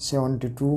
72،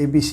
ABC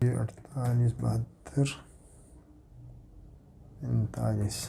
4872 39